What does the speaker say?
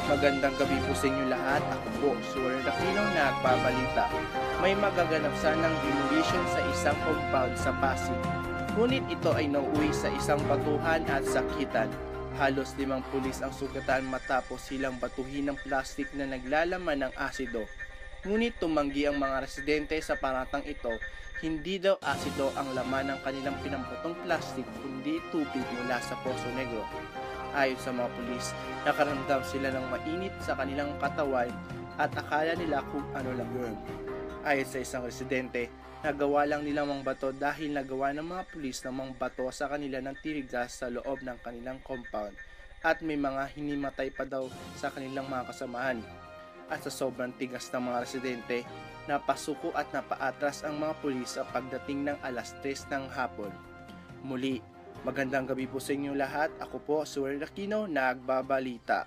Magandang gabi po sa inyo lahat. Ako po, Suarez Aquino na nagbabalita. May magaganap sanang demolition sa isang compound sa Pasig. Ngunit ito ay nauwi sa isang batuhan at sakitan. Halos 5 pulis ang sugatan matapos silang batuhin ng plastik na naglalaman ng asido. Ngunit tumanggi ang mga residente sa paratang ito, hindi daw asido ang laman ng kanilang pinamputong plastik kundi tubig mula sa Poso Negro. Ayon sa mga pulis, nakaramdam sila ng mainit sa kanilang katawan at akala nila kung ano lang yun. Ayon sa isang residente, nagawa lang nila mangbato dahil nagawa ng mga pulis na mangbato sa kanila ng tirigas sa loob ng kanilang compound at may mga hinimatay pa daw sa kanilang mga kasamahan. At sa sobrang tigas ng mga residente, napasuko at napaatras ang mga pulis sa pagdating ng alas 3 ng hapon. Muli, magandang gabi po sa inyo lahat. Ako po, Suarez Aquino, nagbabalita.